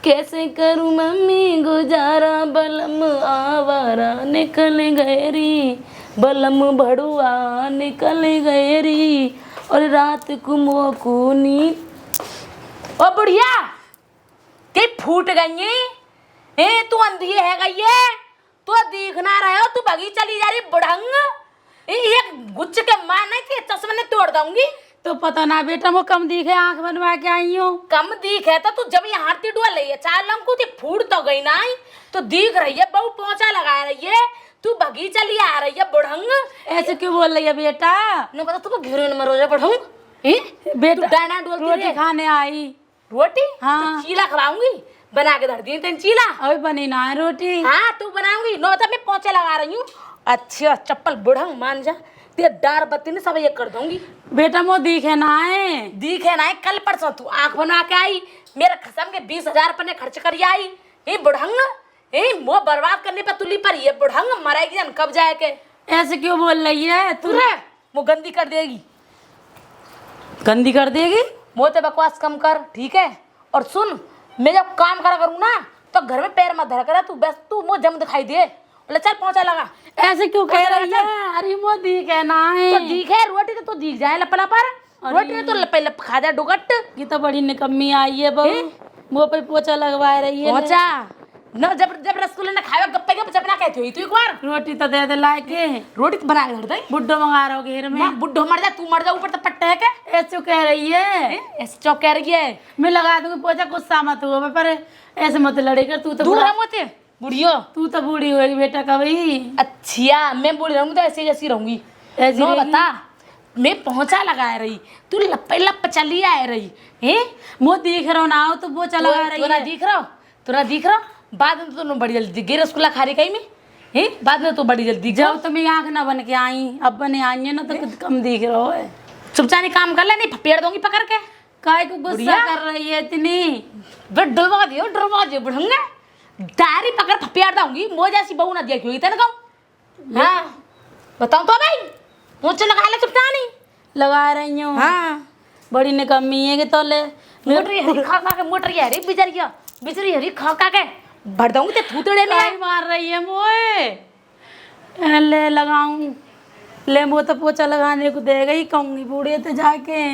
कैसे करूँ मम्मी गुजारा, बलम आवारा निकल गए री, बलम भड़ुआ निकल गए री, और रात को मोको नींद। ओ बुढ़िया के फूट गई ए, तू अंधी है गई है, तू दिखना रहे हो, तू बगी चली जा रही बुढ़ंग। एक गुच्छ के मारने के चश्मे ने तोड़ दूंगी। तो पता ना बेटा, वो कम दिखे, आंख बनवा के आई हूँ। कम दिख है तो तू जब ये हाथी डुआ ले चार लंकू थी फूट तो गई ना, तो दिख रही है, बहु पोंछा लगा रही है, तू बगीचा लिए आ रही है बुढ़ंग। ऐसे क्यों बोल रही है बेटा? न पता तुमको घेरे में रोजा बुढ़ंग। बेटा डाना डोलती रोटी खाने आई। रोटी? हाँ। तो चीला खवाऊंगी, बना के धर दी तेन चीला। अभी बनी ना है रोटी। हाँ तू बनाऊंगी, नो बता मैं पोंछे लगा रही हूँ। अच्छा चप्पल बुढ़ंग मान जा, ते डार बत्ती ने सब ये कर दूंगी। बेटा वो दिखे ना है। दिखे ना है, कल परसों तू आंख बना के आई, मेरे खसम के 20,000 रुपये ने खर्च कर आई। ये बुढ़ंग ए वो बर्बाद करने पर तुली पर ये बुढ़ंग मरेगी जन कब जाए के। ऐसे क्यों बोल रही है तू? वो गंदी कर देगी। गंदी कर देगी? मोते बकवास कम कर, ठीक है? और सुन, मैं जब काम करा करूँ ना तो घर में पैर मत धर कर, तू बस तू मुझे जम दिखाई दे, बोले चल पहुंचा लगा। ऐसे क्यों कह रही है? अरे वो दिखे ना है। तो दिखे रोटी तो तू दिख जाए लपला पर, रोटी ने तो लप लप खा जा डुगट। ये तो बड़ी निकम्मी आई है बहू, मुँह पे पोछा लगवा रही है। पोछा न जब जब रसगुल्ले ने खाया गप्पे गप जब ना कहती हुई तू एक बार रोटी तो दे दे लाके। रोटी तो बना के धर दे। बुड्ढो मंगा रहा हो घेर में। बुड्ढो मर जा, तू मर जा, ऊपर तो पट्टे है क्या? ऐसे कह रही है। ऐसे चौक कह रही है। मैं लगा दूंगी पोछा, गुस्सा मत हो पर ऐसे मत लड़े कर। तू तो दूर है मोते बुढ़ियो, तू तो बूढ़ी होगी बेटा कभी। अच्छा मैं बूढ़ी रहूंगी तो ऐसी जैसी रहूंगी। ऐसी नो बता, मैं पहुंचा लगा रही, तू लप लप चली आ रही है। मुँह दिख रहा ना हो तो पोछा लगा रही तोरा है। दिख रहा, तोरा दिख रहा। बाद में तो बड़ी जल्दी दिख गई रसगुल्ला खा रही कहीं में है, बाद में तो बड़ी जल्दी दिख जब तुम आंख ना बन के आई, अब बने आई है ना तो कुछ कम दिख रहा है। चुपचाप काम कर ले, नहीं पेड़ दूंगी पकड़ के। काय को गुस्सा कर रही है इतनी? डलवा दियो बुढ़ंगा, डायरी पकड़ फपेड़ दूंगी। मो जैसी बहू ना देखी हुई तेरे को। हाँ बताऊं तो भाई, मुझे लगा ले चुपचाप नहीं लगा रही हूँ। हाँ बड़ी निकम्मी है कि तो ले मोटरी हरी खा खा के, मोटरी हरी बिचरिया बिचरी हरी खा खा के भर दूंगी ते थूतड़े में। काय मार रही है मोए? ले लगाऊं ले, वो तो पोछा लगाने को देगा ही, कहूंगी बूढ़े तो जाके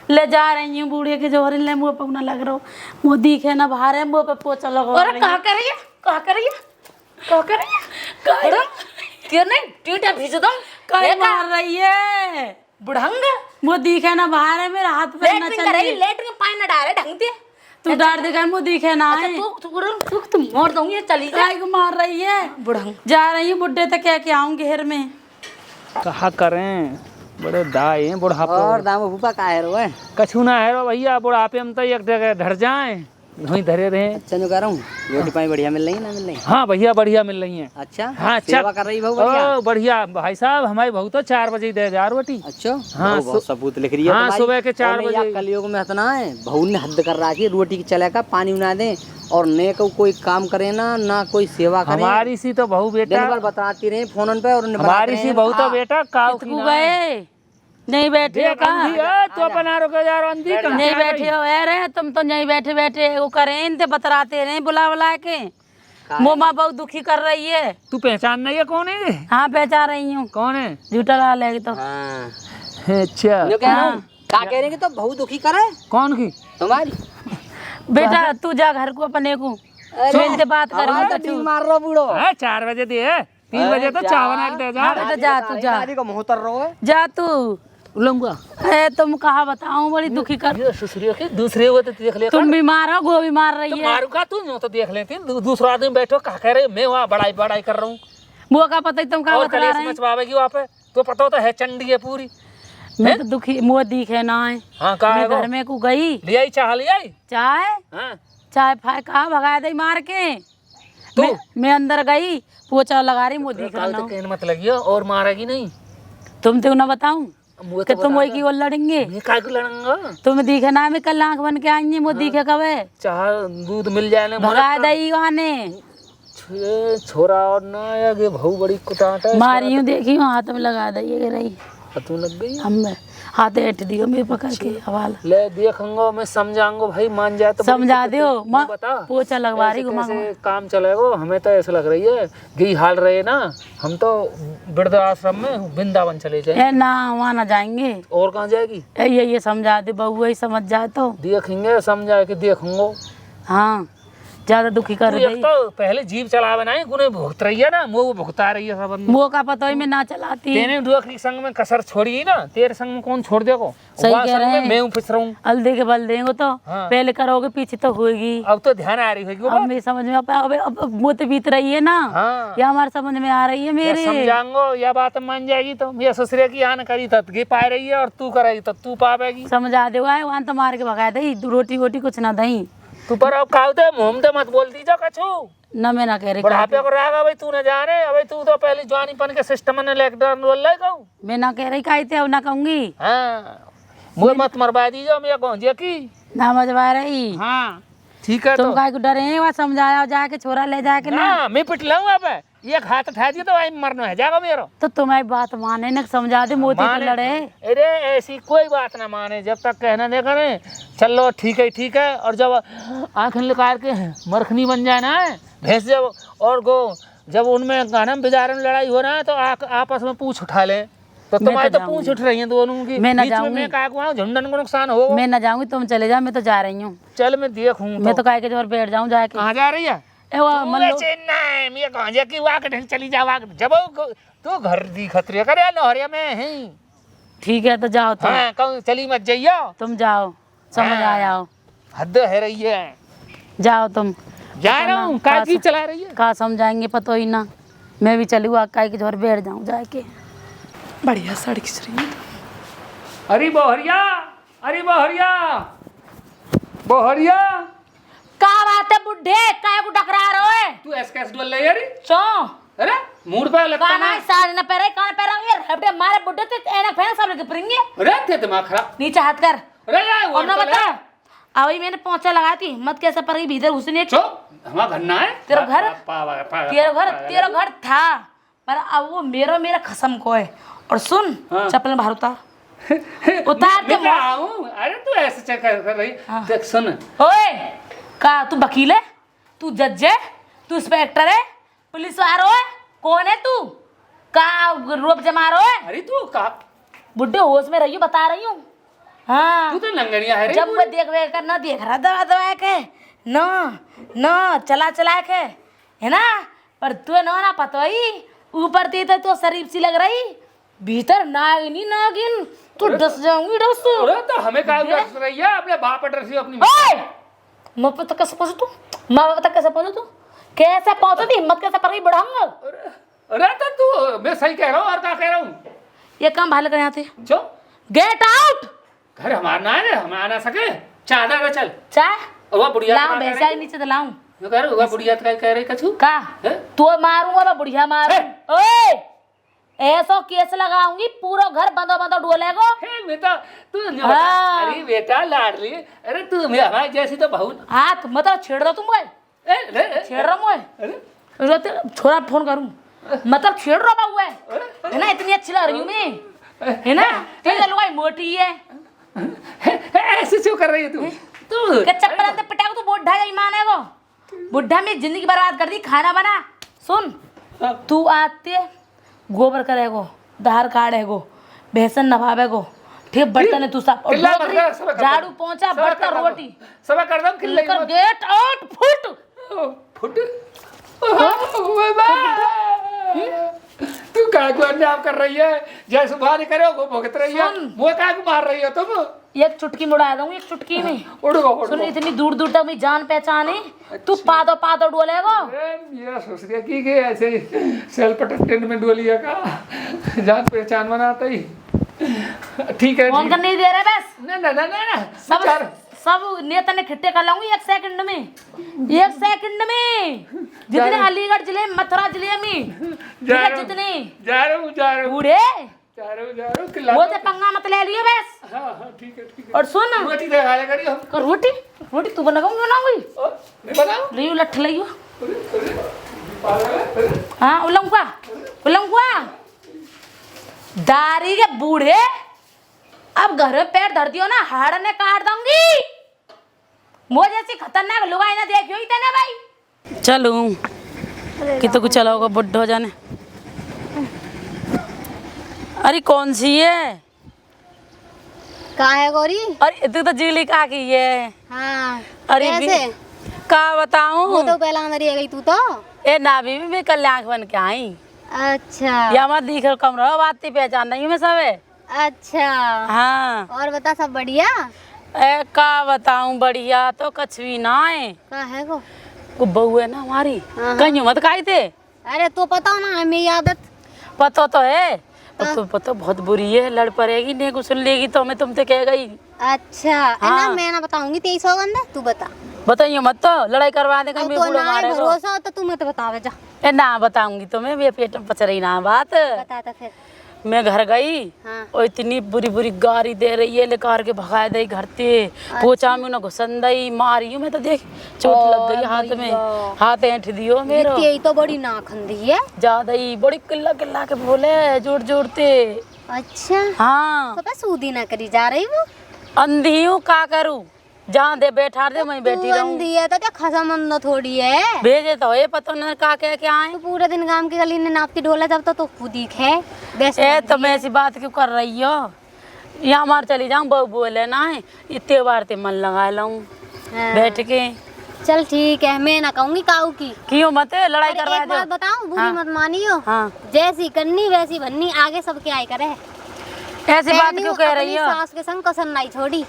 ले जा रही हूँ। बूढ़े के जोहरी ले मुँह पे ना लग रहा हो, मुँह दिखे ना बाहर है, मुँह पे पोछा लगा। और कहा कर रही है, कहा कर रही है, कहा कर रही है? तेरे नहीं टीटा भेज दूं। काय मार रही है? बुढ़ंग मुँह दिखे ना बाहर है, मेरा हाथ पे ना चले। लेट में पानी ना डाले ढंग से। तू डार देगा, मुँह दिखे ना है। तू मोड़ दूंगी, चली जा। काय को मार रही है? बुढ़ंग जा रही हूँ बुड्ढे तक, क्या क्या आऊँ घेर में। कहा करें, बड़े दाए हैं बुढ़ापे। और दाम भूपा का है रो? कछु ना है रो भैया, बुढ़ापे हम तो एक जगह धर जाए, वहीं धरे रहे। अच्छा जो कह रहा हूँ, रोटी पानी बढ़िया मिल रही है ना मिल रही? हाँ भैया बढ़िया मिल रही है। अच्छा हाँ सेवा कर रही बहू बढ़िया? बढ़िया भाई साहब, हमारी बहू तो 4 बजे दे जा रोटी। अच्छा हाँ, बहुत सबूत लिख रही है हाँ, तुम्हारी। सुबह के 4 और नहीं, बजे। कलयुग में हतना है, बहू ने हद कर रखी है, रोटी की चलेगा पानी बना दे और ने को कोई काम करे ना कोई सेवा करे। हमारी सी तो बहू दिन बेटा, भर बताती रही फोन पे, और हमारी सी बहू तो बेटा काऊ की ना। गए नहीं बैठे हो देख का? अंधी है, तो अपना रुको यार, अंधी कहाँ नहीं आ बैठे गई? हो अरे, तुम तो नहीं बैठे बैठे वो करें ते बतराते नहीं, बुला बुला के। मोमा बहुत दुखी कर रही है। तू पहचान नहीं है कौन है? हाँ पहचान रही हूँ। कौन है? झूठा लाल है तो। हाँ अच्छा जो कह रहा हूँ, क्या कह रहे हैं कि तो बहू दुखी करे कौन की? तुम्हारी? बेटा तू जा घर को अपने को, सुन से बात कर। हमारा तो टीम मार रहा बूढ़ो। 4 बजे दे, 3 बजे तो चाय बना के दे जा। बेटा जा तू जा, को मुँह तर रहो है। जा तू। लूंगा अरे तुम कहा बताऊं, बड़ी दुखी कर। ये ससुरियों के दूसरे को तो देख ले। तुम बीमार हो, गो बीमार रही है। मारूंगा तू, यूं तो देख लेती। दूसरा आदमी बैठो कहा कह रहे, मैं वहाँ बड़ाई बड़ाई कर रहा हूँ। वो का पता ही तुम कहा और बता कलेश रहे हैं। मचवावेगी वहाँ पे, तो पता होता है चंडी है पूरी। मैं तो दुखी, मुँह दिखे ना है। हाँ कहा है मैं वो? घर में को गई, ले आई चाह ले आई। चाय हाँ चाय फाय कहा भगा दे मार के। मैं अंदर गई, पोछा लगा रही, मुँह दिख रहा तो ना। कहने मत लगी और मारेगी नहीं। तुम तो ना बताऊं मुँह कि तो तुम वही की ओर लड़ेंगे। मैं काय को लड़ूंगा? तुम दिखे ना, मैं कल आंख बन के आई है, मुँह दिखे कबे चाह दूध मिल जाए ना भगा दई गाने। छोरा और ना आगे भाऊ बड़ी कुटाट है। मारी हूँ देखी हूँ, हाथ में लगा दई रही। तू लग गई हम हाथ ऐठ दियो मेरे पकड़ के हवाला ले देखूंगा मैं समझाऊंगा भाई मान जाए तो समझा दियो माँ बता पोछा लगवा रही घुमा कैसे काम चलेगा हमें तो ऐसा लग रही है घी हाल रहे ना हम तो वृद्धाश्रम में वृंदावन चले जाए ए ना वहाँ ना जाएंगे और कहाँ जाएगी ये समझा दे बहू ही समझ जाए तो देखेंगे समझा के देखूंगा हाँ ज्यादा दुखी कर तू रही एक तो पहले जीव चलावे ना गुने भुगत रही है ना वो भुगता रही है सब अंदर। वो का पता ही मैं ना चलाती तेने डोकरी संग में कसर छोड़ी ही ना तेरे संग में कौन छोड़ देगो सही वहाँ कह संग रहे में हैं। मैं फिस रहूं हल्दी के बल देंगे तो हाँ। पहले करोगे पीछे तो होगी अब तो ध्यान आ रही होगी वो अब बात। मेरी समझ में अब मुँह तो बीत रही है ना हाँ या हमारे समझ में आ रही है या मेरे समझाऊंगो या बात मान जाएगी तो ये ससुरे की आन करी तब गे पा रही है और तू कराई तब तू पावेगी समझा दे वहाँ तो मार के भगा दही रोटी वोटी कुछ ना दही तू पर अब खाओ तो मुंह तो मत बोल दीजा कछु न मैं ना कह रही बुढ़ापे को रागा भाई तू न जाने अबे तू तो पहले जवानीपन के सिस्टम ने लॉकडाउन बोल रहा कहूँ मैं ना कह रही काई थे अब ना कहूंगी हाँ मुझे मत मरवा दीजो मैं कहूँ जे की ना मजवा रही हाँ ठीक है तुम तो काय को डरे हैं वहाँ समझाया जाके छोरा ले जाके ना ना मैं पिट लाऊं अब एक हाथ उठा दिया तो वही मरना है जाएगा मेरा तो तुम्हारी बात माने ना समझा दे मोती पे लड़े अरे ऐसी कोई बात ना माने जब तक कहना देखा नहीं चलो ठीक है और जब आँख निकाल के मरखनी बन जाए ना भैंस जब और गो जब उनमें गानम बिजारे में लड़ाई हो रहा है तो आपस में पूछ उठा ले तो तुम्हारी तो पूछ उठ रही है दोनों की मैं ना बीच में जाऊंगी। मैं काय को झुंडन को नुकसान होगा मैं ना जाऊंगी तुम चले जाओ मैं तो जा रही हूँ चल मैं देखूं मैं तो काय के जोर बैठ जाऊँ जाके कहाँ जा रही है ए वो मन लो चेन्नई मैं कहाँ जा की वाक ढंग चली जा वाक जब तू घर दी खतरे करे नहरिया में है ठीक है तो जाओ तुम हाँ कहूँ चली मत जाइयो तुम जाओ समझ हाँ। आया हद है रही है जाओ तुम जा रहा हूँ काय की चला रही है का समझाएंगे पतो ही ना मैं भी चली हुआ काय के जोर बैठ जाऊँ जाके बढ़िया सड़क रही अरे बोहरिया बोहरिया का बात है बुढ़े काय को डकरा रहे हो तू ऐसे डोल रही है अरे चो अरे मूड पे लगता काना है साड़ न पैरे कान पैरा यार हबे मारे बुढ़े ते एना फैन सब लेके परेंगे अरे ते दिमाग खराब नीचे हाथ कर अरे यार और ना बता अभी मैंने पहुंचा लगाई थी मत कैसे पर भीतर घुसने चो हमारा घर ना है तेरा घर तेरा घर था पर अब वो मेरा खसम को है और सुन हाँ। चप्पल बाहर उतार के अरे तू ऐसे चेक कर रही देख सुन ओए का तू वकील है तू जज है तू इंस्पेक्टर है पुलिस वाला है कौन है तू का रोप जमा रहा है अरे तू का बुढ़े होश में रहियो बता रही हूँ हाँ तू तो लंगड़िया है रे जब मैं देख वेख कर ना देख रहा दवा दवा के ना चला के है ना पर तू ना पता ही ऊपर थी तो शरीफ सी लग रही भीतर नागिन तू डस जाऊंगी डस अरे तो हमें काय डस रही है अपने बाप एड्रेस अपनी ओए मैं पता कैसे पहुंचू तू माँ बाप तक कैसे पहुंचू तू कैसे पहुंचू थी हिम्मत कैसे पर बढ़ाऊंगा अरे तो तू मैं सही कह रहा हूँ और क्या कह रहा हूँ ये काम भाले कर यहाँ थे चो गेट आउट घर हमारा ना है हम आ ना सके चादर चल चाय वो बुढ़िया लाऊं भैंसा के नीचे तो लाऊं मैं कह रहा हूँ बुढ़िया कह रही कछु का हैं? तू मारूंगा मैं बुढ़िया मारू ओए ऐसा केस लगाऊंगी पूरा घर बंदो डोलेगो हे बेटा तू हाँ। अरे बेटा लाडली अरे तू हमारी जैसी तो बहुत हाथ मतलब छेड़ दो तुम मोए छेड़ रहा मोए छोरा फोन करूं मतलब छेड़ रहा हुआ है ना इतनी अच्छी लग रही हूँ मैं है ना ठीक है लुगाई मोटी है ऐसे क्यों कर रही है तू क्या चप्पल अंदर पिटाओ तो बुढ़ा ही मानेगो बुढ़ा में जिंदगी बर्बाद कर दी खाना बना सुन तू आते गोबर करेगो धार काढ़ेगो बेसन नभावेगो ठीक बर्तन है तू सब और झाड़ू पहुंचा बर्तन रोटी सब कर दम खिल्ले गेट आउट फुट फुट तू काय को अन्याय कर रही है जैसे बाहर करे वो भुगत रही है वो काय को मार रही है तुम एक चुटकी मुड़ा दूंगी एक चुटकी में उड़ो सुन इतनी दूर तक मेरी जान पहचाने तू पादो डोलेगो मेरा सोच रहा कि ऐसे सेल्फ एंटरटेनमेंट डोलिया का जान पहचान बनाता ही ठीक है फोन कर नहीं दे रहे बस ना सब नेता ने खिट्टे कर लाऊंगी 1 सेकंड में जितने अलीगढ़ जिले मथुरा जिले में जितने जा रहा हूँ बूढ़े जा रहा हूँ वो तो पंगा मत ले लियो बस हाँ ठीक है और सुन रोटी दे खाया करियो रोटी तू बनाऊंगी नहीं बनाओ लियो लठ लियो हाँ उलंगुआ दारी के बूढ़े, अब घर में पैर धर दियो ना हाड़ ने काट दूंगी। मुझे जैसी खतरनाक लुगाई ना देखियो ही ना भाई। चलू कि तो कुछ चला होगा बुढ़ो जाने। अरे कौन सी है? कहाँ है गौरी? अरे तू तो जिगली का की है। हाँ अरे कैसे? का बताऊं? वो तो पहला अंदर ही आ गई तू तो। ए नाभी भी कल्याण बन के आई। अच्छा या मत दिख कमरा बात पहचान नहीं मैं सबे। अच्छा हाँ और बता सब बढ़िया? ए का बताऊं बढ़िया तो कछ भी ना है। कहाँ है वो? वो बहू है ना हमारी, हाँ। कहीं मत खाई थे। अरे तो पता ना है मेरी आदत। पता तो है, पर तो पता बहुत बुरी है, लड़ पड़ेगी नहीं कुछ सुन लेगी तो मैं तुमसे कह गई। अच्छा है ना, हाँ। मैं ना बताऊंगी तेरी सौगंध है, तू बता। बताइए मत तो लड़ाई करवा दे अब कहीं तो बूढ़े ना मारे तो। भरोसा हो तो तू मत बतावे जा। ए ना बताऊंगी तुम्हें, वे पेट में पच रही ना बात। बता तो फिर। मैं घर गई हाँ। और इतनी बुरी बुरी गारी दे रही है, लेकर के भगाए दई घर से। पोछा में उन्हें घुसन दई मारी हूँ मैं तो देख, चोट लग गई हाथ में, हाथ ऐंठ दियो मेरे। तेरी तो बड़ी नाखंदी है। ज्यादा ही बड़ी किल्ला किल्ला के बोले जोर जोरते। अच्छा हाँ तो बस सूदी ना करी जा रही वो। अंधी हूँ का करूँ, जहाँ दे बैठा दे मैं बैठी तू रहूँ। अंधी है तो क्या खजामंद थोड़ी है। भेजे तो ये पता न का क्या क्या आए। तू पूरे दिन काम की गली ने नापती ढोला जब तो खुद ही है वैसे। ए तो मैं ऐसी बात क्यों कर रही हो? यहाँ मार चली जाऊँ बहू बोले ना है, इतने बार ते मन लगा लूँ हाँ। बैठ के। चल ठीक है, मैं ना कहूंगी काऊ की। क्यों मत लड़ाई अरे करवा एक बात दो। बताऊं, बुरी हाँ। मत मानियो। हाँ जैसी करनी वैसी बननी, आगे सबके आई करे। ऐसी बात तैनी क्यों वो कह अपनी रही हो? सास के संग कसर नहीं छोड़ी।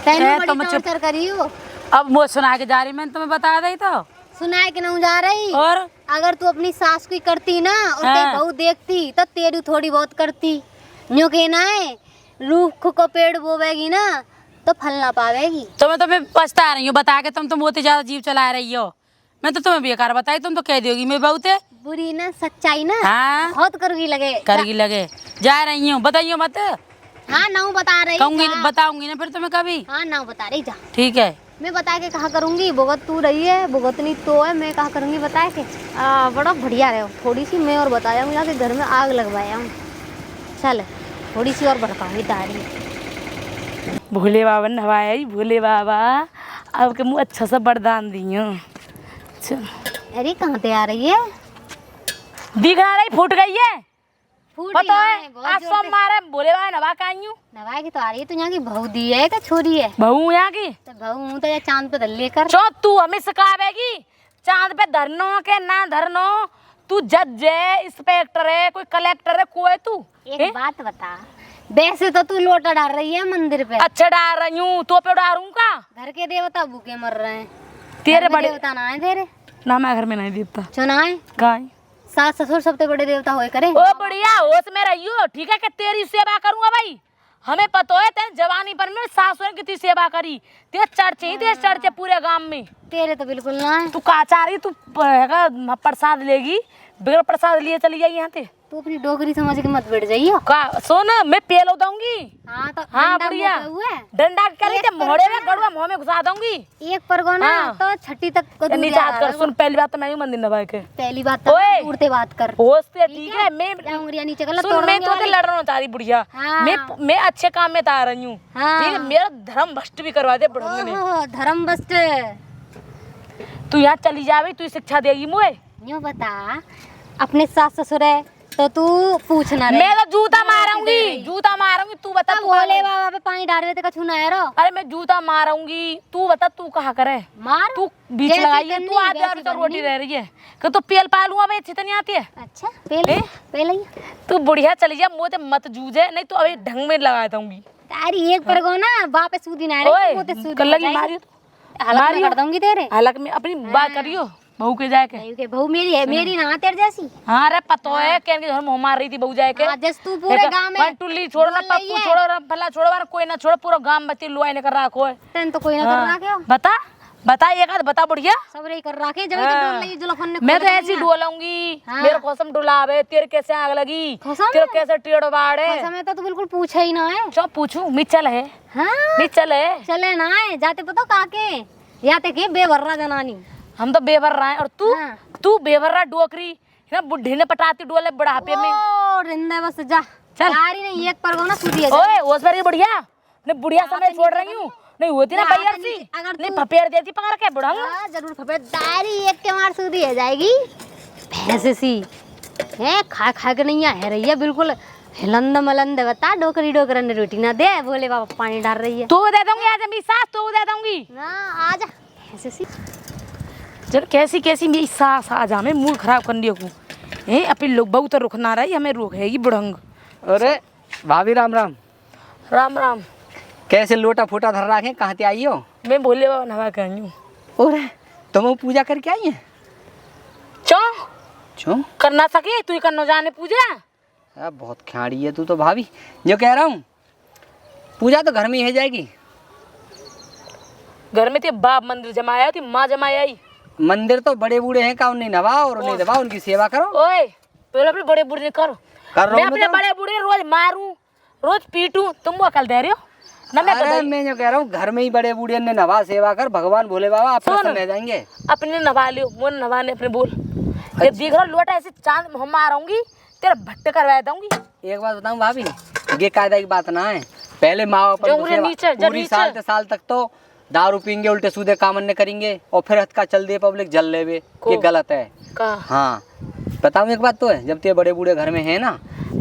तैनी ए, बड़ी तो मैं चुप- टॉर्चर करी हो। अब वो सुना के जा रही मैंने तुम्हें बता दी तो। सुनाए के नहीं जा रही। और अगर तू अपनी सास की करती ना और हाँ। तेरी बहू देखती तो तेरी थोड़ी बहुत करती। यूं कहना है रूख को पेड़ बोवेगी ना तो फल ना पावेगी। तो मैं तुम्हें पछता रही हूँ बता के, तुम तो बहुत ही ज्यादा जीव चला रही हो। मैं तो तुम्हें बेकार बताई, तुम तो कह दोगी मैं बहुत है। बुरी ना सच्चाई ना हाँ बहुत करोगी लगे। करगी लगे जा रही हूँ, बताइयो मत। हाँ ना बता रही कहूंगी जा। बताऊंगी ना फिर तुम्हें कभी। हाँ ना बता रही जा। ठीक है मैं बता के कहा करूंगी, भुगत तू रही है भुगतनी तो है, मैं कहा करूंगी बता के। बड़ा बढ़िया रहे हो। थोड़ी सी मैं और बताया हूँ, यहाँ के घर में आग लगवाया हूँ। चल थोड़ी सी और भड़काऊंगी दाढ़ी। भोले बाबा ने नवाया, भोले बाबा अब के मुँह अच्छा सा वरदान दियो। अरे कहाँ से आ रही है? दिखा रही फूट गई है, फूटी पता ना है बहुत आज जोर सब से। मारे भोले बाबा नवा का आई हूँ। नवाए की तो आ रही है। तू यहाँ की बहू दी है क्या छोरी है? बहू यहाँ की तो बहू हूँ तो या चांद पे धर लेकर। चो तू हमें सिखावेगी चांद पे धरनो के ना धरनो। तू जज है, इंस्पेक्टर है, कोई कलेक्टर है, कोई तू एक बात बता, वैसे तो तू लोटा डाल रही है मंदिर पे। अच्छा डाल रही हूँ तो पे डालूं का? घर के देवता भूखे मर रहे हैं। तेरे घर में बड़े देवता ना है तेरे। ना मैं घर में नहीं देता चुनाए गाय। सास ससुर सबसे बड़े देवता होए करे। ओ बढ़िया होश में रहियो, ठीक है कि तेरी सेवा करूंगा भाई। हमें पता है तेरे जवानी पर में सासुर की कितनी सेवा करी, तेरे चर्चे ही तेरे चर्चे पूरे गांव में। तेरे तो बिल्कुल ना है। तू का चाह रही, तू प्रसाद लेगी, बिगड़ प्रसाद लिए चली जाइए यहाँ से। तू अपनी डोगरी समझ के मत बैठ जाइयो। का सुन मैं पेलो दूंगी। हाँ तो हाँ डंडा बढ़िया, मुँह पे हुआ है। डंडा करी एक थे मोड़े में पर गड़ुआ मुंह में घुसा दूंगी। एक परगोना हाँ। तो छठी तक को दूर नीचे जा हाथ रहा कर। है। सुन पहली बात तो मैं ही मंदिर नवाए के पहली बात तो ओए। दूर से बात कर। होश से ठीक है। मैं या उंगलियां नीचे कर ला, सुन तोड़ मैं दूंगी तो वाली। लड़ रहा हूँ तारी बुढ़िया। हाँ। मैं अच्छे काम में आ रही हूँ। हाँ। ठीक है, मेरा धर्म भ्रष्ट भी करवा दे बुढ़ंग ने। ओहो, धर्म बस्ट। तू यहाँ चली जावे, तू शिक्षा देगी मुझे। यूं बता, अपने सास ससुर है तो तू पूछना रे। मैं तो जूता दे मारूंगी, रही। जूता मारूंगी। तू बता तू भोले कहाँ बाबा पे पानी डाल रहे थे कछु ना रो। अरे मैं जूता मारूंगी, तू बता तू कहाँ करे। मार तू बीच जैसी लगाई है, करनी, तू आज वैसी तो रोटी बननी। रह रही है कि तू पेल पालू अब अच्छी तो नहीं आती है। अच्छा पहले पहले तू बुढ़िया चली जा, मुझे मत जूझे, नहीं तो अभी ढंग में लगा दूंगी। तारी एक पर गो ना बाप सूदी ना रे ओए मोते सूदी कल ना लगी मारी हालत में कर दूंगी तेरे। हालक में अपनी बात करियो बहू के जाके। नहीं के बहू मेरी है, मेरी ना तेरे जैसी। हाँ अरे पतो है कहने के घर मुंह मार रही थी बहू जाके। हाँ, जस तू पूरे गांव में वन टुल्ली छोड़ो ना, बोल रही पप्पू है। छोड़ो, भला छोड़ो, वरना कोई ना छोड़ो, पूरा गांव बच्चे लुआई ने कर रखो है। तन तो कोई ना कर रहा क्या? बता बता एक आध बता बुढ़िया। सब रे कर रखे जब तो डोल लगी जुलफन ने। मैं तो खोल ऐसी दिया। डोलाऊंगी। हाँ। मेरे कसम डुलावे, तेरे कैसे आग लगी, कसम तेरे है? कैसे टेढ़ बाड़े। समय तो तू बिल्कुल पूछा ही ना है। चो पूछू मिचल है, हाँ मिचल है। चले ना है जाते पता काके याते के बेवर्रा जनानी। हम तो बेवर रहा है और तू हाँ। तू बेवर रहा डोकरी ना, बुढ़ी ने पटाती डोले बुढ़ापे में। ओ रिंदे बस जा चल। यार नहीं एक पर ना सूदी है। ओए उस बार ये बुढ़िया ने बुढ़िया समय छोड़ रही हूँ नहीं होती ना पैर सी अगर नहीं फपेड़ देती पकड़ के बुढ़ंग। हाँ, जरूर खबर दारी एक के मार सूदी है जाएगी भैंस सी है खा खा के नहीं है रही है बिल्कुल हिलंद मलंद बता डोकरी डोकरन रोटी ना दे बोले बाबा पानी डाल रही है तू दे दूंगी आज मेरी सास तू दे दूंगी ना आजा भैंस सी चल कैसी कैसी मेरी सास आ जा मैं मूड खराब कर लियो को ए अपनी लोग बहु तो रुक ना रही हमें रोकेगी बुढ़ंग। अरे भाभी राम राम। राम राम। कैसे लोटा फूटा धर रखे, कहाँ से आई हो? मैं भोले बाबा नवा कर आई हूँ। अरे तुम पूजा करके आई है? क्यों कर ना सके तू कर न जाने पूजा। बहुत खियाड़ी है तू तो भाभी। जो कह रहा हूँ पूजा तो घर में ही है जाएगी। घर में ते बाप मंदिर जमाया थी माँ जमाया आई। मंदिर तो बड़े बूढ़े हैं का उन्हें नवाओ और उन्हें दबाओ उनकी सेवा करो। ओए पहले अपने बड़े बूढ़े करो कर रहा मैं हूँ अपने तो। बड़े बूढ़े रोज मारूं रोज पीटूं तुम वो अकल दे रहे हो ना मैं अरे मैं जो कह रहा हूँ घर में ही बड़े बूढ़े ने नवा सेवा कर भगवान भोले बाबा आप सुन। प्रसन्न रह जाएंगे। अपने नवा लियो मोन नवाने अपने बोल ये देख रहा लोटा ऐसे चांद हम मारूंगी तेरा भट्ट करवा दूंगी। एक बात बताऊँ भाभी, ये कायदा की बात ना है। पहले माँ जो अपन उरे नीचे, जो पूरी नीचे। साल तक तो दारू पीएंगे उल्टे सीधे काम अन्य करेंगे और फिर हथ का चल दे पब्लिक जल लेवे, ये गलत है। का हाँ बताऊँ एक बात तो है, जब ते बड़े बूढ़े घर में है ना,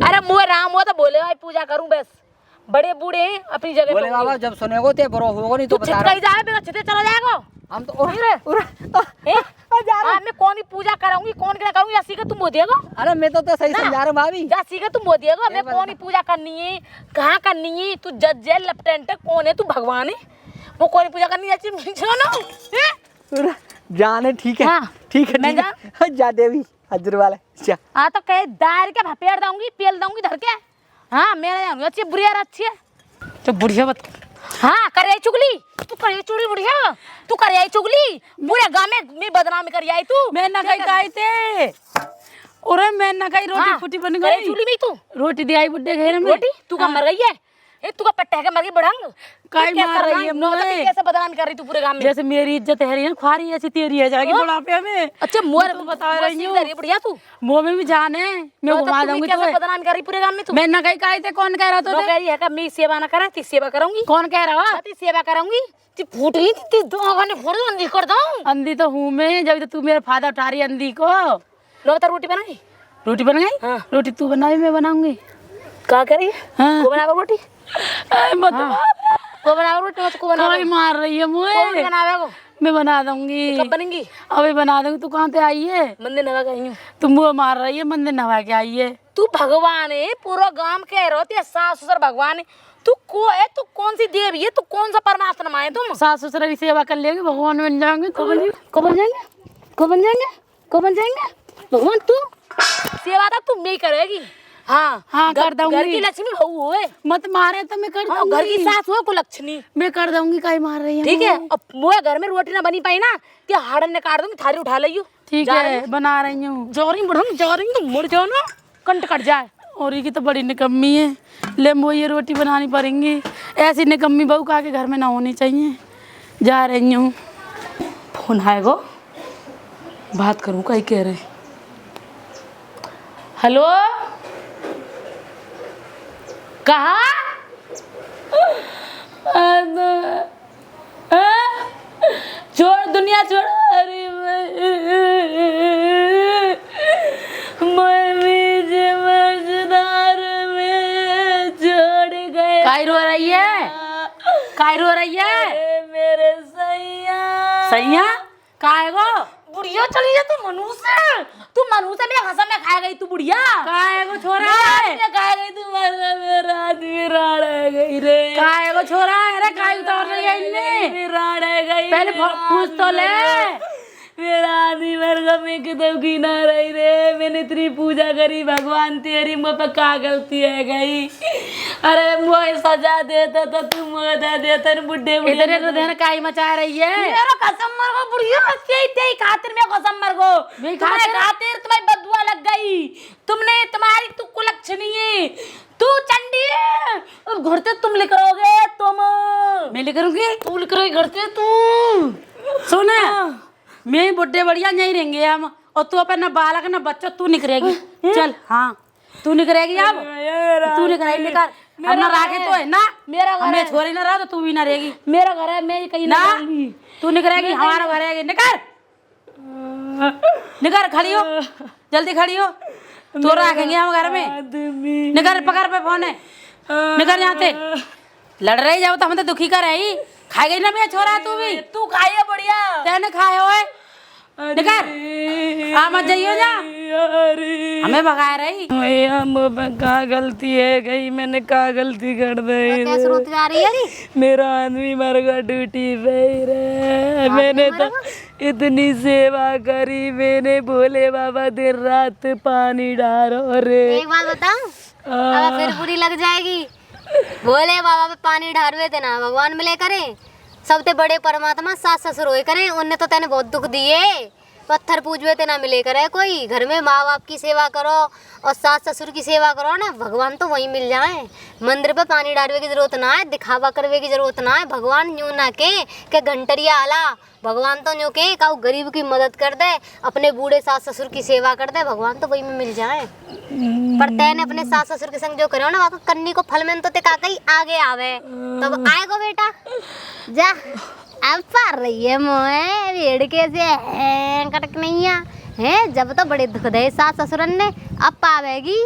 अरे मुँह राम हो तो बोले भाई पूजा करूं बस बड़े बूढ़े हैं अपनी जगह बोले बाबा जब सुनेगो ते बरो होगा नहीं तो तू बता चिपकाई रहा जाए मेरा चिते चला जाएगा हम तो मैं कौन ही पूजा कराऊंगी कौन क्या करूंगी या सीखा तुम बोलिएगा अरे मैं तो सही समझा रहा हूँ भाभी। जा सीखा तुम बोलिएगा मैं कौन ही पूजा करनी है कहाँ करनी है तू जज है लेफ्टिनेंट है कौन है तू भगवान है वो कौन ही पूजा करनी है जाने ठीक है हाँ, ठीक है मैं ठीक है जा देवी हजर वाला जा। हाँ तो कहे दार के भपेड़ दूंगी पेल दूंगी धर के हाँ मेरा जानू अच्छी बुढ़िया अच्छी है तो बुढ़िया बत हाँ कर आई चुगली तू कर आई चुगली बुढ़िया तू कर आई चुगली पूरे गांव में बदनामी कर आई तू मैं ना कहीं खाई थे और मैं ना कहीं रोटी फूटी बन गई चुगली में तू रोटी दी आई बुड्ढे घेर में रोटी तू का मर गई है ए तू का पट्टा है मर गई बढ़ंग काई मार रही है मुझे कैसे बदनामी कर रही तू पूरे गांव में जैसे मेरी इज्जत है रही है ख्वारी ऐसी तेरी है जाएगी बुढ़ापे में। अच्छा मोर तो बता रही हूँ बढ़िया तू मुंह में भी जान है मैं घुमा दूंगी कैसे तो बदनामी कर रही पूरे गांव में तू मैं ना कहीं खाई थे कौन कह रहा तो था कह रही है कि मैं सेवा ना करा ती सेवा करूंगी कौन कह रहा है ती सेवा करूंगी ती फूट रही थी दो घंटे फोड़ दो अंधी कर दूं अंधी तो हूँ मैं जब तो तू मेरा फायदा उठा रही है अंधी को। लो बता रोटी बनाई रोटी बन गई हाँ। रोटी तू बनाई मैं बनाऊंगी क्या करी हाँ। को बनावे रोटी मत को बनावे रोटी मत को बनावे कोई मार रही है मुझे रोटी बनावे को मैं बना दूंगी कब बनेंगी अभी बना दूंगी। तू कहाँ से आई है मंदिर नवा गई हूं तू मुँह मार रही है मंदिर नवा के आई है तू भगवान है पूरा गांव कह रहे होती है सास ससुर भगवान है तू को है तू कौन सी देवी है तू कौन सा परमात्मा है तुम सास ससुर की सेवा कर लेगी भगवान बन जाएंगे तो कब बन जाएंगे कब बन जाएंगे कब बन जाएंगे भगवान तू सेवा तक तू नहीं करेगी हाँ हाँ कर दूंगी घर की लक्ष्मी बहू है मत मारे तो मैं कर हाँ, दूंगी घर की सास हो को लक्ष्मी मैं कर दूंगी काई मार रही है ठीक है अब मोए घर में रोटी ना बनी पाई ना ते हाड़न ने काट दूंगी थारी उठा लियो ठीक है बना रही हूँ जा रही हूँ मुड़ जाओ ना कंट कट जाए और ये तो बड़ी निकम्मी है ले वो ये रोटी बनानी पड़ेंगी ऐसी निकम्मी बहू का के घर में ना होनी चाहिए। जा रही हूँ फोन आएगा बात करूँ कहीं कह रहे हेलो कहा छोड़ दुनिया छोड़ अरे मैं मजदार में छोड़ गए काई रो रही है काई रो रही है मेरे सैया सैया काय गो बुढ़िया चली जा तू मनुष्य में हंसा में खा गई तू बुढ़िया काय गो छोरा है खा गई तू मेरा आदमी राड़ गई रे काय गो छोरा है अरे काय उतार रही है इनने राड़ गई पहले पूछ तो ले मेरा आदमी मर गया मैं कितने की ना रही रे मैंने तेरी पूजा करी भगवान तेरी मुँह पे क्या गलती है गई अरे मुझे सजा देता तो तू मुझे दे देता बुढ़े इतने हृदय काई मचा रही है मेरा कसम मर गो बुढ़िया तेरी खातिर में कसम मर गो मेरी तुम्हारे खातिर तुम्हारी बदुआ लग गई तुमने तुम्हारी तू कुलक्षणी है तू चंडी है और घर से तुम लिख रहोगे तुम मैं लिख करूंगी तू लिख रही घर से तू सुन मैं बुढ़े बढ़िया नहीं रहेंगे हम और तू अपना बालक ना बच्चा तू निकलेगी चल हाँ तू नहीं करेगी अब, तू नहीं करेगी निकाल, हम ना राखे तो है ना, मेरा घर मैं छोरी ना रहा तो तू भी ना रहेगी मेरा घर है, मैं कहीं ना, ना रहूंगी। तू नहीं करेगी, हमारा घर है, निकाल निकाल, खड़ी हो जल्दी खड़ी हो, तो रखेंगे हम घर में, आदमी निकाल पकड़ पे फोन है, निकाल यहाँ से, लड़ रही जाओ तो हम तो दुखी कर रही, खा गई ना मेरा छोरा तू भी, तू खाइए बढ़िया। तेने खाए होए, निकाल आ मत जाइयो जा, हमें भगा रही। भैया मुझे कहाँ गलती है गई, मैंने कहाँ गलती कर दी। कैसे रोती जा रही है री? मेरा आदमी मर गया ड्यूटी पे रे। मैंने तो इतनी सेवा करी, मैंने भोले बाबा दिन रात पानी डालो रे। एक बात बताऊं, अब फिर बुरी लग जाएगी। भोले बाबा पे पानी ढारवे थे ना, भगवान मिले करे, सबसे बड़े परमात्मा सास ससुर होए करे, उनने तो तेने बहुत दुख दिए, पत्थर पूजवे ते ना मिले करे कोई। घर में माँ बाप की सेवा करो और सास ससुर की सेवा करो ना, भगवान तो वहीं मिल जाए। मंदिर पे पानी डालवे की जरूरत ना है, दिखावा करवे की जरूरत ना है। भगवान यूं ना के घंटरिया आला, भगवान तो यूं के काऊ गरीब की मदद कर दे, अपने बूढ़े सास ससुर की सेवा कर दे, भगवान तो वहीं में मिल जाए। पर तैने अपने सास ससुर के संग जो करो ना, वहाँ कन्नी को फल में तो ते काका ही आगे आवे, तब आएगो बेटा। जा अब पार रही है मोए भेड़ के से कटक नहीं है, जब तो बड़े दुख दे सास ससुरन ने, अब पावेगी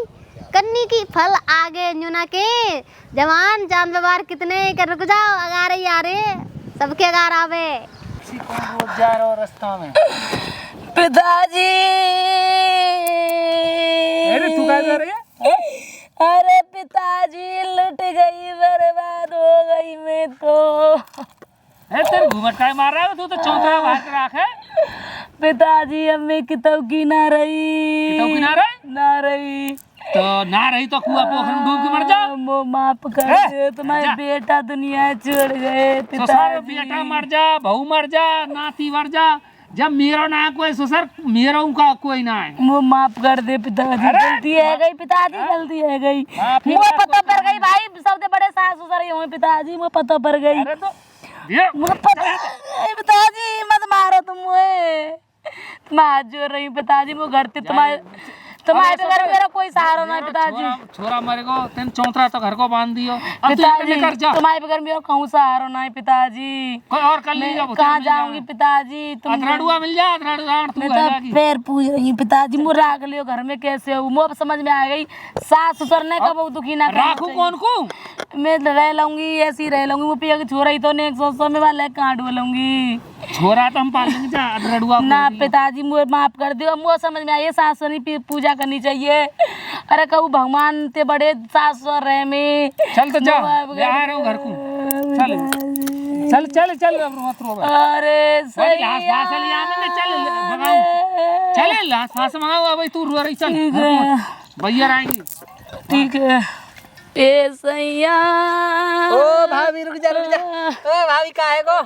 कन्नी की फल आगे न्यूना के। जवान जान व्यवहार कितने कर, रुक जाओ अगारे यारे, सबके अगार आवे। जा रहा हूँ रास्ता में। पिताजी, अरे तू क्या कर रही है? अरे पिताजी लुट गई, बर्बाद हो गई मैं तो। तेरे घूमट का मार रहा है, तू तो चौंतरा बाहर के राख है। पिताजी अब मैं किताब की ना रही, किताब की ना रही? ना रही तो ना रही तो कुआं पोखर में डूब के मर जा। वो माफ कर दे, तुम्हारे बेटा दुनिया छोड़ गए। ससुर बेटा मर जा, बहू मर जा, नाती मर जा, जब मेरा ना कोई ससुर, मेरा उनका कोई ना है। वो माफ कर दे पिताजी, गलती है गई पिताजी, गलती है गई, मुझे पता पड़ गई भाई, सबसे बड़े सास ससुर ही हुए पिताजी, मुझे पता पड़ गई। अरे तो ये मुझे पता है पिताजी, मत मारो तुम मुझे, तुम हाथ जोड़ रही पिताजी, वो घर से तुम्हारे बगैर मेरा कोई सहारा नहीं पिताजी। छोरा मरेगो, तेन चौंतरा तो घर को बांध दियो, अब तू पिताजी निकल जा। तुम्हारे बगैर मेरा कहूँ सहारा नहीं पिताजी, कोई और कर लीजिए। कहाँ जाऊंगी पिताजी, तुम अधराडुआ मिल जा, अधराडुआ तू मैं है तो जागी। पैर पूज रही हूँ पिताजी, मुझे राख लियो घर में कैसे हो, मुझे समझ में आ गई सास ससुर ने कब दुखी ना करना राखू कौन को? मैं रह लूंगी, ऐसी रह लूंगी, वो पिया की छोरा ही तो ने 100 में वाला कहाँ डोलूंगी। छोरा तो हम पाल लेंगे, जा अधराडुआ ना पिताजी मुझे माफ कर दियो, मुझे समझ में आई सास ससुर पूजा करनी चाहिए। अरे कहूँ भगवान ते बड़े सास ससुर रहे में। चल तो जा, मैं आ रहा हूँ घर को। चल चल चल चल, अब मत रो। अरे सही लाश फांस लिया मैंने, चल भगाऊं, चल लाश फांस मंगाओ, भाई तू रो रही, चल भैया आएंगे। ठीक है ए सैया। ओ भाभी रुक जा, रुक जा। ओ भाभी का है को?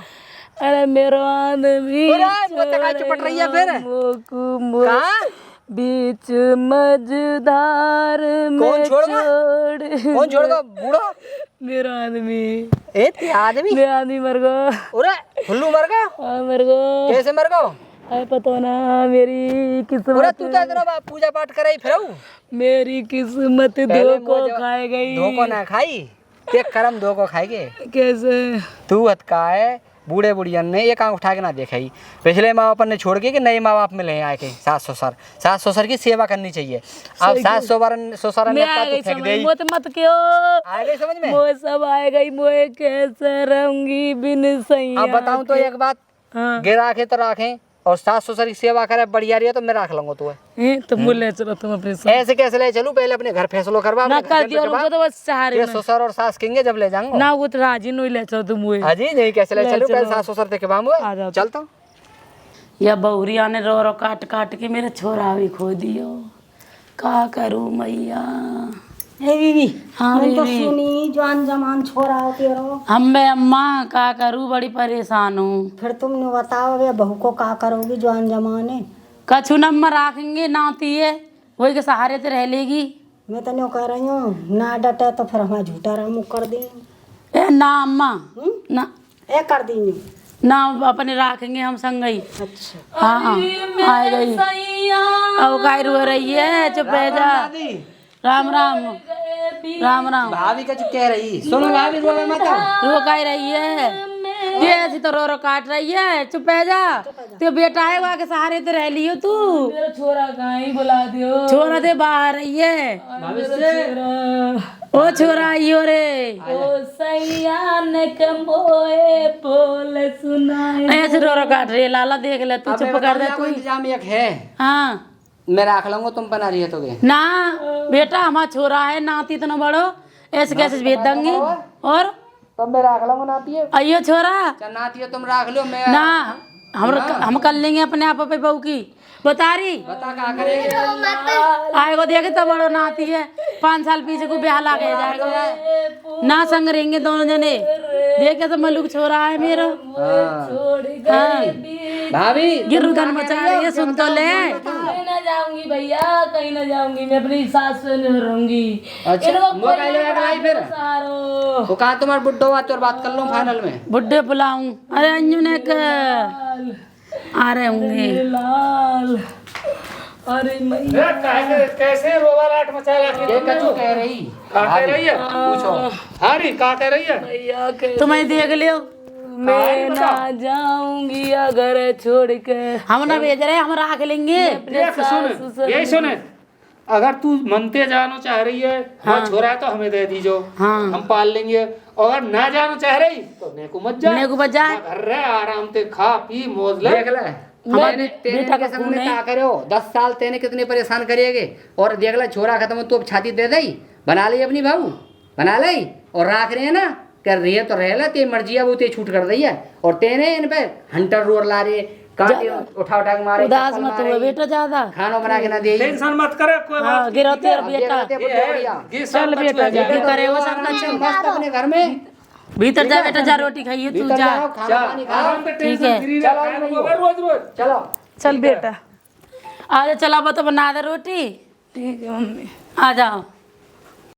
अरे मेरा आदमी चुपट रही है फिर। कहाँ? बीच मझधार में कौन छोड़गा? बूढ़ा मेरा आदमी, ए आदमी, मेरा आदमी मर गया। अरे फुल्लू मर गया? हाँ मर गया। कैसे मर गया? अरे पता ना, मेरी किस्मत, तू तो इतना पूजा पाठ कराई फिर मेरी किस्मत धोखो खाए गई। धोखो ना खाई, ते कर्म धोखो खाएगे। कैसे? तू हत का है, बूढ़े बुढ़ियन ने एक आंख उठा के ना देखा ही, पिछले माँ बाप ने छोड़ के कि नए माँ बाप में ले आए के सास ससुर की सेवा करनी चाहिए। अब सास ससुर ने तो फेंक दे, मत क्यों आ गई समझ में? मोए सब आए गई, मोए कैसे रहूंगी बिन सैया। अब बताऊं तो एक बात, गिरा के तो राखें और सास ससुर की सेवा करे बढ़िया रही है तो मैं रख लूंगा तुम्हें। तो मुझे ले चलो तुम अपने साथ। ऐसे कैसे ले चलूं? पहले अपने घर फैसलो करवा, ना कर दियो, रुको तो बस सहारे ये में। ससुर और सास कहेंगे जब ले जाऊंगा ना वो तो राजी नहीं, ले चलो तुम मुझे। हाजी नहीं, कैसे ले ले चलूं? पहले चलो। सास ससुर देखे बाम आ जाओ। चलता। या बहुरिया ने रो रो काट काट के मेरे छोरा भी खो दियो, का करूं मैया। हे बीबी, हाँ मैं तो बीबी। सुनी जवान जमान छोरा हो तेरो, अम्बे अम्मा का करूं, बड़ी परेशान हूँ। फिर तुमने बताओ वे बहू को का करोगी जवान जमाने? कछु नंबर रखेंगे, नाती है वही के सहारे से रह लेगी। मैं तो नहीं कह रही हूँ, ना डटे तो फिर हमारा झूठा रामू कर दी। ए ना अम्मा, ना ए कर दी ना, अपने रखेंगे हम संग ही। अच्छा हाँ आ गई, अब काय रो रही है, चुप रह जा। राम राम राम राम। भाभी का जो कह रही सुनो भाभी रोवे मत। रो कह रही है ये ऐसी तो रो काट रही है। चुप है जा, तो बेटा है वहाँ के सहारे तो रह लियो तू। मेरा छोरा कहाँ ही बुला दियो। छोरा दे बाहर रही है। भाभी से ओ छोरा आइयो रे। ओ सैया ने कमोए बोल सुनाए। ऐसे रो काट रही है। लाला देख ले तू, चुप कर दे तू। इंतजाम एक है, हाँ मैं रख लूंगा, तुम बना रही तो ना बेटा हमारा छोरा है, नाती इतना बड़ो ऐसे कैसे भेज देंगे। और तब मैं रख लूंगा नाती है। आइयो छोरा नाती है तुम रख लो, मैं ना हम कर लेंगे अपने आप पे बहू की। बता रही बता क्या करेंगे। आएगो देखे तब बड़ो नाती है। 5 साल पीछे को ब्याह ला गया जाएगा ना, संग रहेंगे दोनों जने। देखे तो मलुक छोरा है मेरा। हाँ भाभी गिरुधन मचाई है, सुन तो ले। कहीं ना जाऊंगी भैया, कहीं ना जाऊंगी। मैं अपनी सास से नहीं रहूंगी। अच्छा वो कह लो भाई फिर सारो वो कहा तुम्हारा बुड्ढो हुआ तो बात कर लो फाइनल में। बुड्ढे बुलाऊं? अरे अंजू ने आ रहे होंगे। लाल अरे मैया कैसे रोवालाट मचा ये कचू कह रही का कह रही है? पूछो। हारी का कह रही है? भैया के तुम्हें देख लियो। मैं ना जाऊंगी अगर छोड़ के। हम ना भेज रहे, हम रख लेंगे। देख सुन, यही सुन, अगर तू मनते जानो चाह रही है, हाँ छोरा है तो हमें दे दीजो, हाँ हम पाल लेंगे। और अगर ना जानो चाह रही तो नेको मत जा, नेको मत जा। घर रहे आराम से खा पी मौज ले। देख ले हमारे तेने बेटा का के संग खून में है। क्या करे हो, 10 साल तेने कितने परेशान करिएगे। और देख ले छोरा खत्म हो, तू अब छाती दे दई, बना ली अपनी बहू, बना ली। और राख रहे हैं ना, कर रही है तो रह ले, ते मर्जी है वो ते छूट कर दी है। और तेने इन पे हंटर रोर ला रहे, काटे उठा के मारे, उदास चप्पल मत मारे, हुआ बेटा ज्यादा। खाना बना के ना दे। टेंशन मत करे, कोई हाँ बात गिरो तेरा बेटा। चल बेटा जो भी करे वो सब अच्छा। मस्त अपने घर में भीतर जा बेटा, जा रोटी खाइए तू भीतर जा। जाओ, खाना पानी खाओ। ठीक है रोज रोज चलो चल बेटा आ जा। चला तो बना दे रोटी। ठीक है मम्मी। आ जाओ।